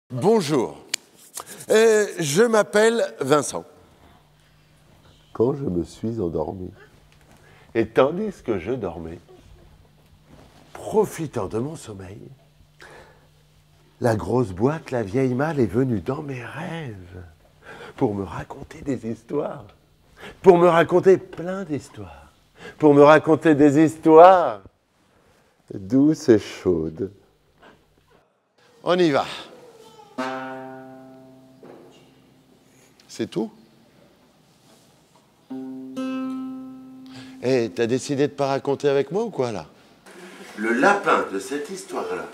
Bonjour, je m'appelle Vincent. Quand je me suis endormi, Et tandis que je dormais, profitant de mon sommeil, la grosse boîte, la vieille malle, est venue dans mes rêves pour me raconter des histoires, pour me raconter plein d'histoires, pour me raconter des histoires douce et chaude. On y va. C'est tout? Eh, t'as décidé de pas raconter avec moi ou quoi, là? Le lapin de cette histoire-là,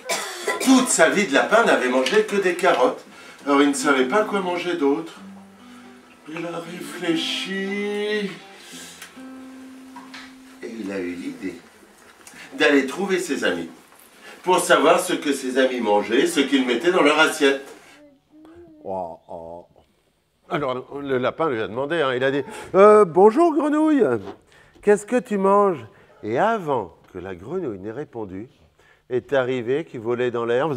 toute sa vie de lapin, n'avait mangé que des carottes. Alors il ne savait pas quoi manger d'autre. Il a réfléchi. Et il a eu l'idée d'aller trouver ses amis pour savoir ce que ses amis mangeaient, ce qu'ils mettaient dans leur assiette. Oh, oh. Alors, le lapin lui a demandé, hein, il a dit « Bonjour grenouille, qu'est-ce que tu manges ?» Et avant que la grenouille n'ait répondu, est arrivé qui volait dans l'air.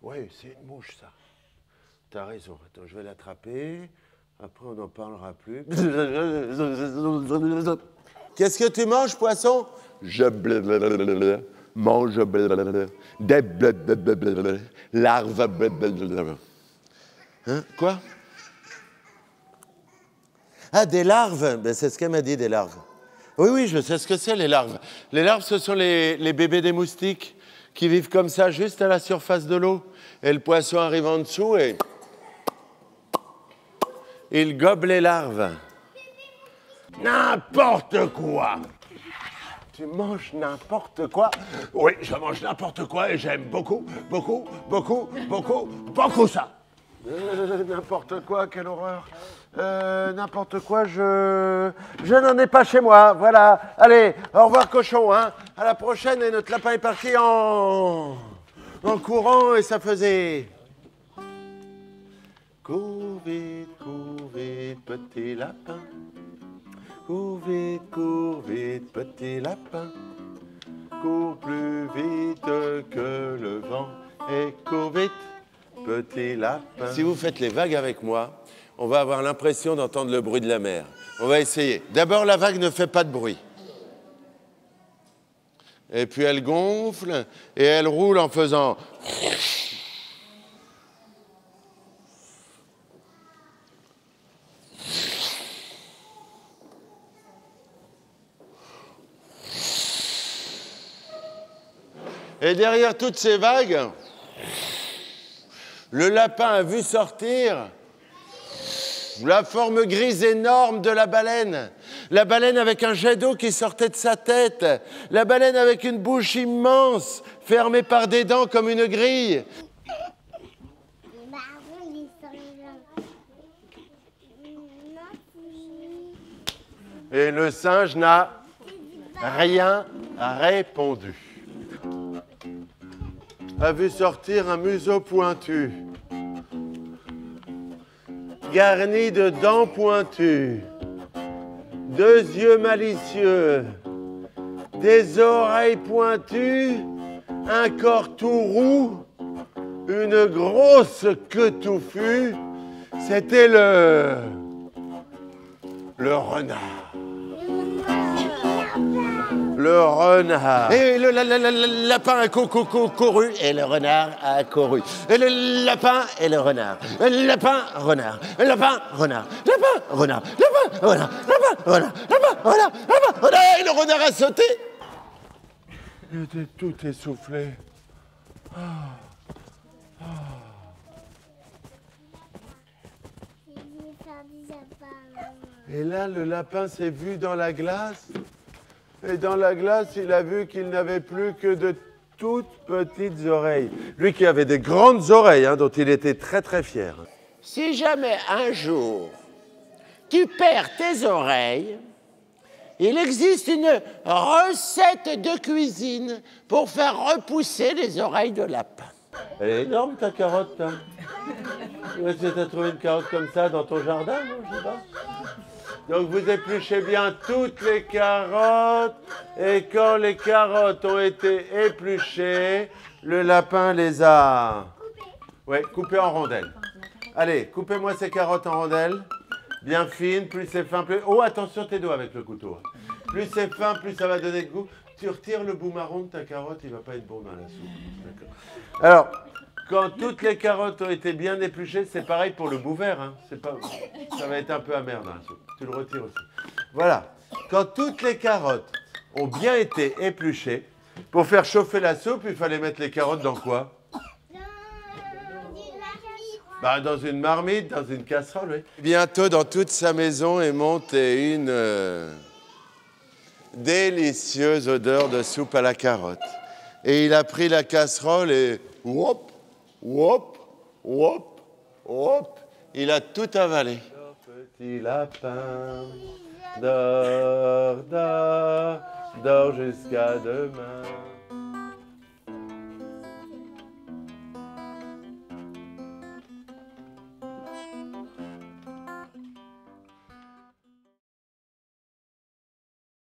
Oui, c'est une mouche, ça. T'as raison. Attends, je vais l'attraper. Après, on n'en parlera plus. Qu'est-ce que tu manges, poisson? Je mange des larves. Hein? Quoi? Ah, des larves? Ben, c'est ce qu'elle m'a dit, des larves. Oui, oui, je sais ce que c'est, les larves. Les larves, ce sont les bébés des moustiques qui vivent comme ça, juste à la surface de l'eau. Et le poisson arrive en dessous et il gobe les larves. N'importe quoi! Tu manges n'importe quoi? Oui, je mange n'importe quoi et j'aime beaucoup, beaucoup, beaucoup, beaucoup, beaucoup ça. N'importe quoi, quelle horreur. N'importe quoi, je n'en ai pas chez moi, voilà. Allez, au revoir cochon, hein. À la prochaine, et notre lapin est parti en courant et ça faisait... Cours vite, petit lapin. Cours vite, petit lapin. Cours plus vite que le vent et cours vite, petit lapin. Si vous faites les vagues avec moi, on va avoir l'impression d'entendre le bruit de la mer. On va essayer. D'abord, la vague ne fait pas de bruit. Et puis elle gonfle et elle roule en faisant... Et derrière toutes ces vagues, le lapin a vu sortir la forme grise énorme de la baleine. La baleine avec un jet d'eau qui sortait de sa tête. La baleine avec une bouche immense, fermée par des dents comme une grille. Et le singe n'a rien répondu. A vu sortir un museau pointu, garni de dents pointues, deux yeux malicieux, des oreilles pointues, un corps tout roux, une grosse queue touffue. C'était le renard. Le renard. Et le lapin a couru et le renard a couru. Et le lapin et le renard. Le lapin, renard. Le lapin, renard. Lapin, renard. Lapin, renard. Lapin, renard. Lapin, renard. Lapin, renard. Et le renard a sauté. Il était tout essoufflé. Et là, le lapin s'est vu dans la glace. Et dans la glace, il a vu qu'il n'avait plus que de toutes petites oreilles. Lui qui avait des grandes oreilles, hein, dont il était très très fier. Si jamais un jour tu perds tes oreilles, il existe une recette de cuisine pour faire repousser les oreilles de lapin. Elle est énorme ta carotte, hein. Où est-ce que tu as trouvé une carotte comme ça dans ton jardin, non, je sais pas. Donc vous épluchez bien toutes les carottes. Et quand les carottes ont été épluchées, le lapin les a... Oui, coupées en rondelles. Allez, coupez-moi ces carottes en rondelles. Bien fines, plus c'est fin, plus... Oh, attention tes doigts avec le couteau. Plus c'est fin, plus ça va donner de goût. Tu retires le bout marron de ta carotte, il ne va pas être bon dans la soupe. Alors, quand toutes les carottes ont été bien épluchées, c'est pareil pour le bout vert. Hein. Ça va être un peu amer dans la soupe. Tu le retires aussi. Voilà. Quand toutes les carottes ont bien été épluchées, pour faire chauffer la soupe, il fallait mettre les carottes dans quoi? Bah, dans une marmite, dans une casserole, oui. Bientôt, dans toute sa maison est montée une délicieuse odeur de soupe à la carotte. Et il a pris la casserole et whoop, whoop, whoop, whoop, il a tout avalé. Petit lapin, dors, dors, dors jusqu'à demain.